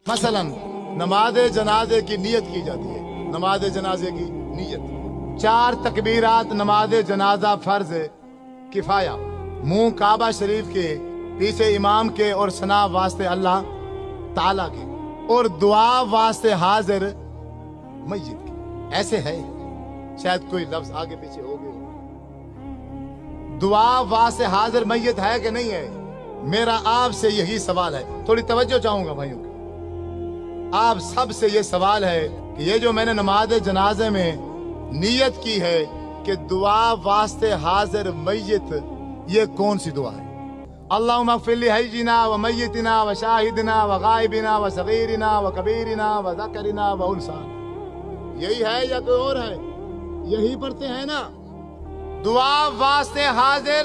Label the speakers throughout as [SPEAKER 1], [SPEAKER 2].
[SPEAKER 1] मसलन नमाज जनाजे की नीयत की जाती है। नमाज जनाजे की नीयत 4 तकबीरात नमाज जनाजा फर्ज किफाया। मुंह काबा शरीफ के पीछे इमाम के और सना वास्ते अल्लाह ताला के और दुआ वास्ते हाजिर मस्जिद के। ऐसे है, शायद कोई लफ्ज आगे पीछे हो गए। दुआ वास्ते हाजिर मस्जिद है कि नहीं है? मेरा आपसे यही सवाल है। थोड़ी तवज्जो चाहूंगा भाइयों की। आप सब से ये सवाल है कि ये जो मैंने नमाज जनाजे में नीयत की है कि दुआ वास्ते हाजिर मय्यत, ये कौन सी दुआ है? अल्लाहुम्मा अग़फ़िर ली हय्यिना व मय्यितिना व शाहिदिना व गायबिना व सगीरिना व कबीरिना व ज़करिना व उनसा। यही है या कोई और है? यही पढ़ते हैं ना। दुआ वास्ते हाजिर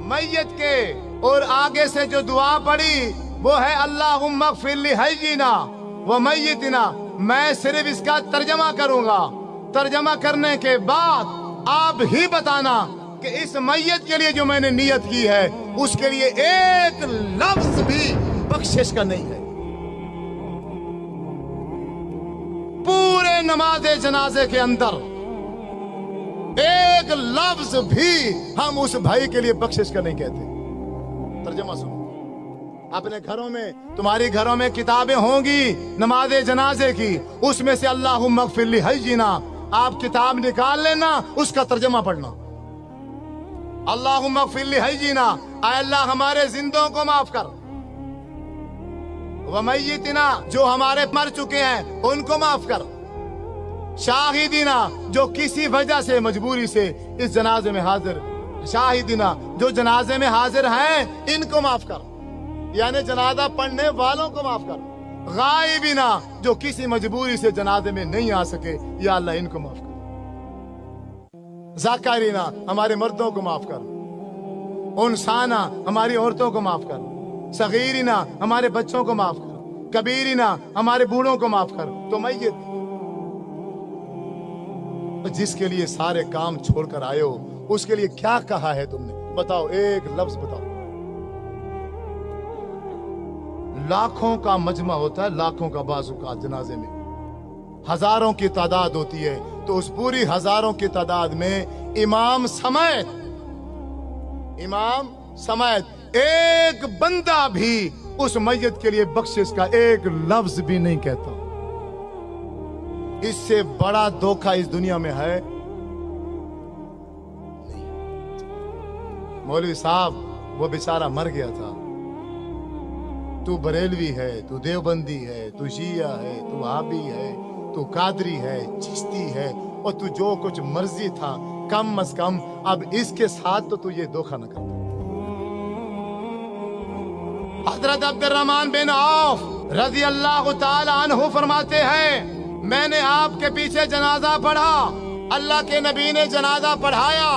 [SPEAKER 1] मय्यत के, और आगे से जो दुआ पड़ी वो है अल्लाहुम्मा अग़फ़िर ली हय्यिना व मय्यितिना। मैं सिर्फ इसका तर्जमा करूंगा। तर्जमा करने के बाद आप ही बताना कि इस मय्यत के लिए जो मैंने नियत की है उसके लिए एक लफ्ज भी बख्शिश का नहीं है। पूरे नमाज जनाजे के अंदर एक लफ्ज भी हम उस भाई के लिए बख्शिश का नहीं कहते। तर्जमा सुनो। अपने घरों में, तुम्हारी घरों में किताबें होंगी नमाज जनाजे की, उसमें से अल्लाहुम्मा अग़फ़िर ली हय्यिना आप किताब निकाल लेना, उसका तर्जमा पढ़ना। अल्लाहुम्मा अग़फ़िर ली हय्यिना, ऐ अल्लाह हमारे जिंदों को माफ कर। व मय्यितिना जो हमारे मर चुके हैं उनको माफ कर। शाहिदिना जो किसी वजह से मजबूरी से इस जनाजे में हाजिर, शाहिदिना जो जनाजे में हाजिर हैं इनको माफ कर, यानी जनाजा पढ़ने वालों को माफ कर। गायबिना जो किसी मजबूरी से जनाजे में नहीं आ सके, या अल्लाह इनको माफ कर। ज़ाकरीना हमारे मर्दों को माफ कर। उनसाना हमारी औरतों को माफ कर। सगीरिना हमारे बच्चों को माफ कर। कबीरिना हमारे बूढ़ों को माफ कर। तो मय्यत जिसके लिए सारे काम छोड़कर आए हो उसके लिए क्या कहा है तुमने? बताओ, एक लफ्ज बताओ। लाखों का मजमा होता है, लाखों का बाज़ुका जनाजे में हजारों की तादाद होती है, तो उस पूरी हजारों की तादाद में इमाम समेत एक बंदा भी उस मय्यत के लिए बख्शिश का एक लफ्ज भी नहीं कहता। इससे बड़ा धोखा इस दुनिया में है नहीं। मौलवी साहब वो बेचारा मर गया था। तू बरेलवी है, तू देवबंदी है, तू शिया है, तू वहाबी है, तू कादरी है, चिश्ती है, और तू जो कुछ मर्जी था, कम अज कम अब इसके साथ तो तू ये धोखा न करता। हजरत अब्दुर्रहमान बिन औफ रज़ी अल्लाह ताला अन्हु फरमाते हैं, मैंने आपके पीछे जनाजा पढ़ा, अल्लाह के नबी ने जनाजा पढ़ाया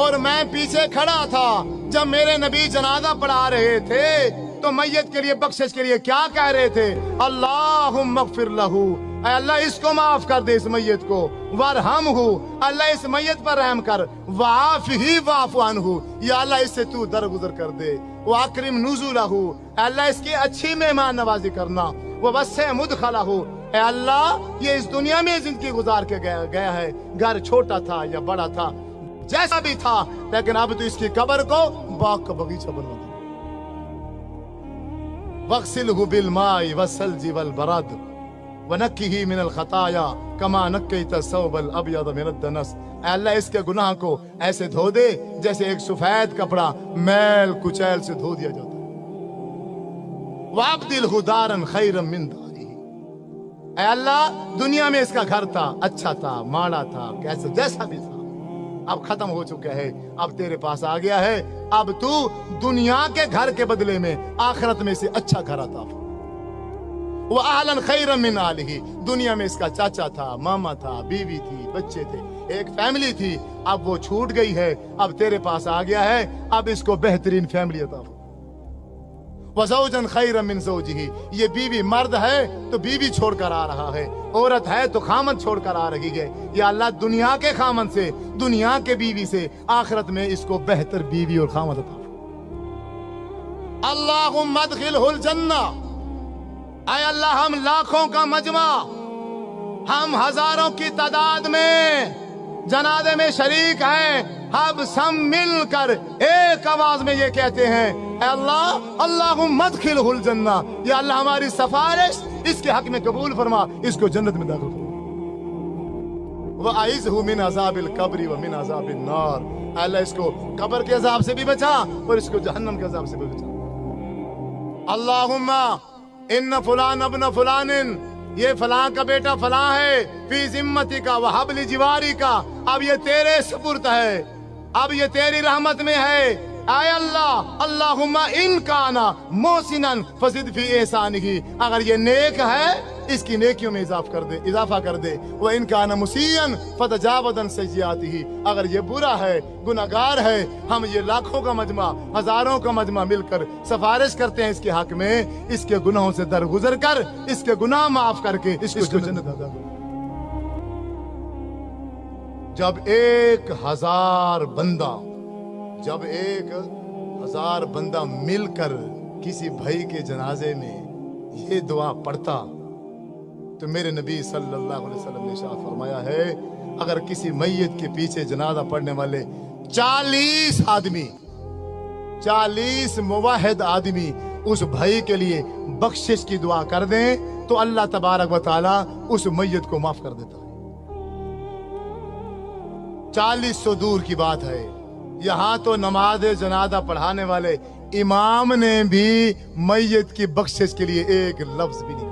[SPEAKER 1] और मैं पीछे खड़ा था। जब मेरे नबी जनाजा पढ़ा रहे थे तो मय्यत के लिए बख्शिश के लिए क्या कह रहे थे? अल्लाहुम्मा अग़फ़िर लहू, अल्लाह इसको माफ कर दे, इस मय्यत को। वरहमहू, अल्लाह इस मय्यत पर रहम कर। वाफ़िही वाफ़ु अन्हु, या अल्लाह इससे तू दरगुजर कर दे। वअकरिम नुज़ुलहू, अल्लाह इसकी अच्छी मेहमान नवाजी करना। ववस्सिअ मुदखलहू, अल्लाह ये इस दुनिया में जिंदगी गुजार के गया है, घर छोटा था या बड़ा था, जैसा भी था, लेकिन अब तो इसकी कब्र को बाग का बगीचा बनवा दे। वग़सिलहु बिलमाइ वस्सल्जि वलबरद वनक्किही मिनल खताया कमा नक्कैत सौबल अब्यद मिनद दनस, अल्लाह इसके गुनाह को ऐसे धो दे जैसे एक सफेद कपड़ा मैल कुचैल से धो दिया जाता है। वअब्दिलहु दारन खैरन मिन दारिही, अल्लाह दुनिया में इसका घर था, अच्छा था, माड़ा था, कैसे जैसा भी था, अब खत्म हो चुका है, अब तेरे पास आ गया है। अब तू दुनिया के घर के बदले में आखिरत में से अच्छा घर आता। वो अहलन खैरन मिन आलिही, दुनिया में इसका चाचा था, मामा था, बीवी थी, बच्चे थे, एक फैमिली थी, अब वो छूट गई है, अब तेरे पास आ गया है, अब इसको बेहतरीन फैमिली अता। वज़ौजन खैरन मिन ज़ौजिही, ये बीवी मर्द है तो बीवी छोड़कर आ रहा है, औरत है तो खामन छोड़कर आ रही है। या अल्लाह दुनिया के खामन से, दुनिया के बीवी से आखिरत में इसको बेहतर बीवी और खामन अता। अल्लाहुम्मा अदखिलहुल जन्ना, ऐ अल्लाह, हम लाखों का मजमा, हम हजारों की तादाद में जनाजे में शरीक हैं, हम सब मिलकर एक आवाज में ये कहते हैं, ऐ अल्लाह, अल्लाहुम्मा अदखिलहुल जन्ना, या अल्लाह हमारी सिफारिश इसके हक में कबूल फरमा, इसको जन्नत में दाखिल फरमा। वअइज़हु मिन अज़ाबिल कब्रि व मिन अज़ाबिन नार, अल्लाह इसको कब्र के अजाब से भी बचा और इसको जहन्नम के अजाब से भी बचा। अल्लाहुम्मा इन्न फुलान अब्न फुलानिन, ये फलां का बेटा फलां है, फी जिम्मती का व हबली जिवारी का, अब ये तेरे सुपुर्द है, अब ये तेरी रहमत में है। आय अल्लाह, अल्लाहुम्मा इन काना मोहसिनन फज़िद फी एहसानिही, अगर ये नेक है इसकी नेकियों में इजाफा कर दे। व इन काना मुसीयन फतजावदन सय्यातिही, अगर ये बुरा है, गुनाहगार है, हम ये लाखों का मजमा, हजारों का मजमा मिलकर सिफारिश करते हैं इसके हक में, इसके गुनाहों से दरगुजर कर, इसके गुनाह माफ करके इसको जन्नत अता कर। जब 1000 बंदा मिलकर किसी भाई के जनाजे में ये दुआ पढ़ता, तो मेरे नबी सल्लल्लाहु अलैहि वसल्लम ने इरशाद फरमाया है, अगर किसी मैयत के पीछे जनाजा पढ़ने वाले 40 आदमी, 40 मुवाहिद आदमी उस भाई के लिए बख्शिश की दुआ कर दें, तो अल्लाह तबारक व तआला उस मैयत को माफ कर देता है। 40 सौ दूर की बात है, यहाँ तो नमाज जनाजा पढ़ाने वाले इमाम ने भी मैयत की बख्शिश के लिए एक लफ्ज भी नहीं कहा।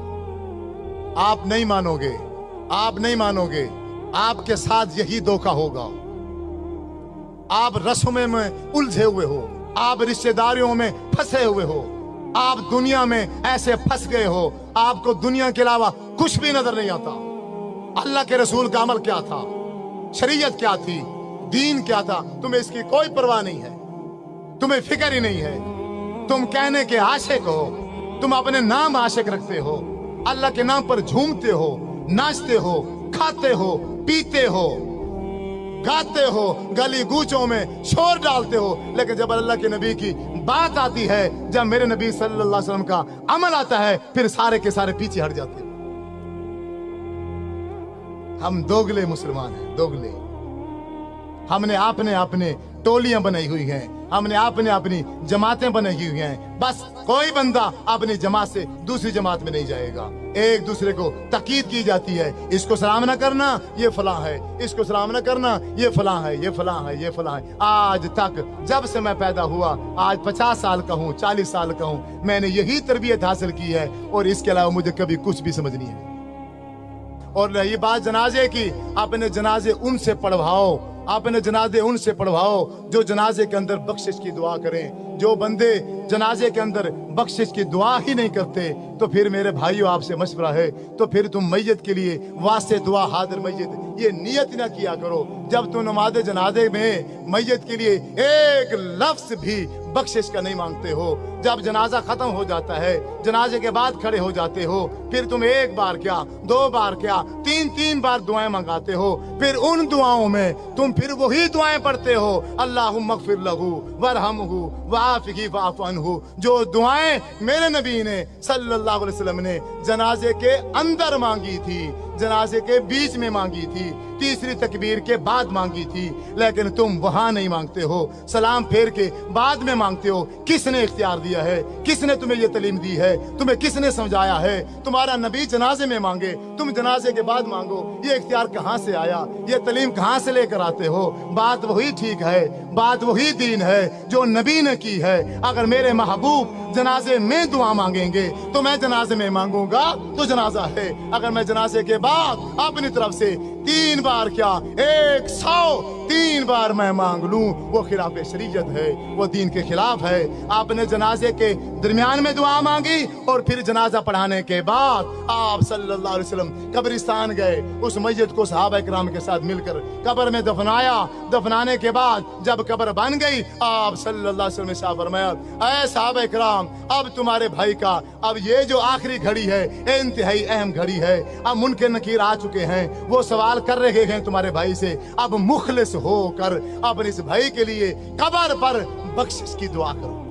[SPEAKER 1] आप नहीं मानोगे, आप नहीं मानोगे, आपके साथ यही धोखा होगा। आप रस्मों में उलझे हुए हो, आप रिश्तेदारियों में फंसे हुए हो, आप दुनिया में ऐसे फंस गए हो, आपको दुनिया के अलावा कुछ भी नजर नहीं आता। अल्लाह के रसूल का अमल क्या था, शरीयत क्या थी, दीन क्या था, तुम्हें इसकी कोई परवाह नहीं है, तुम्हें फिक्र ही नहीं है। तुम कहने के आशिक हो, तुम अपने नाम आशिक रखते हो, अल्लाह के नाम पर झूमते हो, नाचते हो, खाते हो, पीते हो, गाते हो, गली गूंचों में शोर डालते हो, लेकिन जब अल्लाह के नबी की बात आती है, जब मेरे नबी सल्लल्लाहु अलैहि वसल्लम का अमल आता है, फिर सारे के सारे पीछे हट जाते हैं। हम दोगले मुसलमान हैं, दोगले। हमने अपने टोलियां बनाई हुई हैं, हमने अपनी जमातें बनाई हुई हैं। बस कोई बंदा अपनी जमात से दूसरी जमात में नहीं जाएगा। एक दूसरे को ताकीद की जाती है, इसको सलाम ना करना, ये फलां है, इसको सलाम ना करना, ये फलां है, ये फलां है, ये फलां है। आज तक जब से मैं पैदा हुआ, आज 50 साल का हूँ, 40 साल का हूँ, मैंने यही तरबियत हासिल की है, और इसके अलावा मुझे कभी कुछ भी समझ नहीं है। और रही बात जनाजे की, अपने जनाजे उनसे पढ़वाओ, अपने जनाजे उनसे पढ़वाओ जो जनाजे के अंदर बख्शिश की दुआ करें। जो बंदे जनाजे के अंदर बख्शिश की दुआ ही नहीं करते, तो फिर मेरे भाइयों आपसे मशवरा है, तो फिर तुम मैयत के लिए वास्ते दुआ हाजिर मैयत ये नियत ना किया करो। जब तुम नमाज जनाजे में मैयत के लिए एक लफ्ज भी बख्शिश का नहीं मांगते हो, जब जनाजा खत्म हो जाता है, जनाजे के बाद खड़े हो जाते हो, फिर तुम एक बार क्या, 2 बार क्या, 3 बार दुआएं मंगाते हो, फिर उन दुआओं में तुम फिर वही दुआएं पढ़ते हो, अल्लाहुम्मा अग़फ़िर लहू वरहमहू वआफ़िही वअफ़ु अन्हु, जो दुआएं मेरे नबी ने सल्लल्लाहु अलैहि वसल्लम ने जनाजे के अंदर मांगी थी, जनाजे के बीच में मांगी थी, तीसरी तकबीर के बाद मांगी थी, लेकिन तुम वहां नहीं मांगते हो, सलाम फेर के बाद में मांगते हो। किसने इख्तियार दिया है, किसने तुम्हें ये तालीम दी है, तुम्हें किसने समझाया है? तुम्हारा नबी जनाजे में मांगे, तुम जनाजे के बाद मांगो, ये इख्तियार कहाँ से आया, ये तालीम कहाँ से लेकर आते हो? बात वही ठीक है, बात वही दीन है जो नबी ने की है। अगर मेरे महबूब जनाजे में दुआ मांगेंगे तो मैं जनाजे में मांगूंगा तो जनाजा है। अगर मैं जनाजे के बाद अपनी तरफ से 3 बार क्या 103 बार मैं मांग लूं, वो खिलाफ शरीयत है, वो दीन के खिलाफ है। आपने जनाजे के दरमियान में दुआ मांगी और फिर जनाजा पढ़ाने के बाद आप सल्लल्लाहु अलैहि वसल्लम कब्रिस्तान गए, उस मैयत को सहाबा किराम के साथ मिलकर कब्र में दफनाया। दफनाने के बाद जब कब्र बन गई, आप सल्लल्लाहु अलैहि वसल्लम ने साहब फरमाया, ऐ सहाबा किराम, अब तुम्हारे भाई का अब ये जो आखिरी घड़ी है, इंतहाई अहम घड़ी है। अब मुनकर नकीर आ चुके हैं, वो सवाल कर रहे हैं तुम्हारे भाई से, अब मुखलिस होकर अपने इस भाई के लिए कब्र पर बख्शिश की दुआ करो।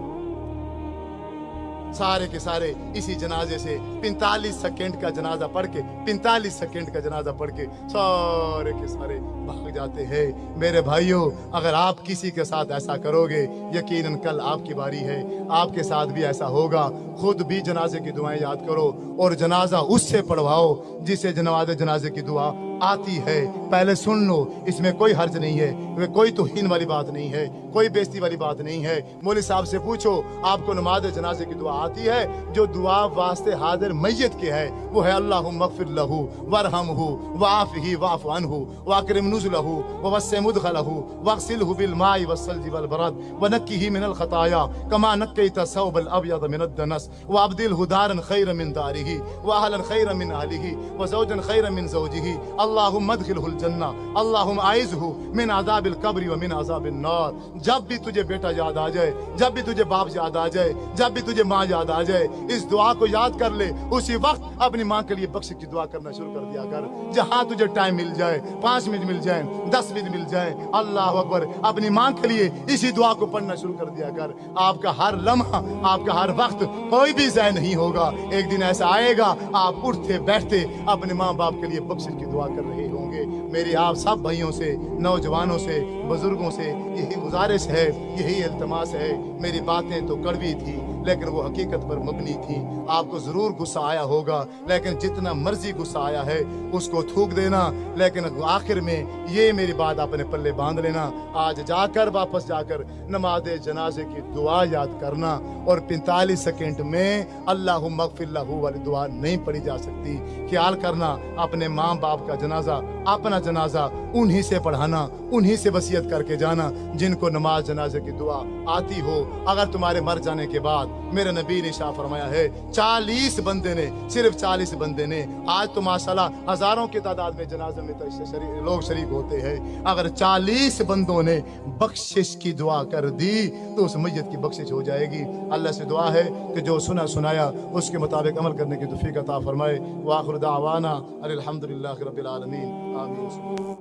[SPEAKER 1] سارے کے سارے اسی جنازے سے 45 سیکنڈ کا جنازہ پڑھ کے 45 سیکنڈ کا جنازہ پڑھ کے سارے کے سارے بھاگ جاتے ہیں۔ میرے بھائیوں، اگر آپ کسی کے ساتھ ایسا کرو گے، یقیناً کل آپ کی باری ہے، آپ کے ساتھ بھی ایسا ہوگا۔ خود بھی جنازے کی دعائیں یاد کرو اور جنازہ اس سے پڑھواؤ جسے جنازے کی دعا آتی ہے۔ پہلے سن لو، اس میں کوئی حرج نہیں ہے، کوئی توہین والی بات نہیں ہے، کوئی بےزتی والی بات نہیں ہے۔ مولوی صاحب سے پوچھو آپ کو نماز جنازے کی دعا آتی ہے؟ جو دعا واسطے حاضر میت کے ہے وہ ہے اللہم اغفر لہ وارحمہ وعافہ واعف عنہ واکرم نزلہ ووسع مدخلہ واغسلہ بالماء والثلج والبرد ونقہ من الخطایا کما نقیت الثوب الابیض من الدنس وابدلہ دارا خیرا من دارہ واہلا خیرا من اہلہ وزوجا خیرا من زوجہ اللہم ادخلہ الجنہ اللہم اعذہ من عذاب القبر ومن عذاب النار۔ جب بھی تجھے بیٹا یاد آ جائے، جب بھی تجھے باپ یاد آ جائے، جب بھی تجھے ماں یاد آ جائے، اس دعا کو یاد کر لے، اسی وقت اپنی ماں کے لیے بخشش کی دعا کرنا شروع کر دیا کر۔ جہاں تجھے ٹائم مل جائے، 5 منٹ مل جائیں، 10 منٹ مل جائیں، اللہ اکبر، اپنی ماں کے لیے اسی دعا کو پڑھنا شروع کر دیا کر۔ آپ کا ہر لمحہ، آپ کا ہر وقت کوئی بھی ضائع نہیں ہوگا۔ ایک دن ایسا آئے گا آپ اٹھتے بیٹھتے اپنے ماں باپ کے لیے بخشش کی دعا کر رہے ہوں گے۔ میری آپ سب بھائیوں سے، نوجوانوں سے، بزرگوں سے یہی گزارش ہے، یہی التماس ہے۔ میری باتیں تو کڑوی تھی لیکن وہ حقیقت پر مبنی تھی۔ آپ کو ضرور غصہ آیا ہوگا، لیکن جتنا مرضی غصہ آیا ہے اس کو تھوک دینا، لیکن آخر میں یہ میری بات اپنے پلے باندھ لینا، آج جا کر واپس جا کر نماز جنازے کی دعا یاد کرنا، اور 45 سیکنڈ میں اللہم اغفر لہ والی دعا نہیں پڑھی جا سکتی۔ خیال کرنا، اپنے ماں باپ کا جنازہ، اپنا جنازہ انہی سے پڑھانا، انہی سے وصیت کر کے جانا جن کو نماز جنازے کی دعا آتی ہو۔ اگر تمہارے مر جانے کے بعد میرے نبی نے شاہ فرمایا ہے 40 بندے نے، صرف 40 بندے نے، آج تو ماشاءاللہ ہزاروں کی تعداد میں جنازے میں لوگ شریک ہوتے ہیں، اگر 40 بندوں نے بخشش کی دعا کر دی تو اس میت کی بخشش ہو جائے گی۔ اللہ سے دعا ہے کہ جو سنایا اس کے مطابق عمل کرنے کی توفیق عطا فرمائے۔ وآخر دعوانا الحمدللہ رب العالمین، آمین۔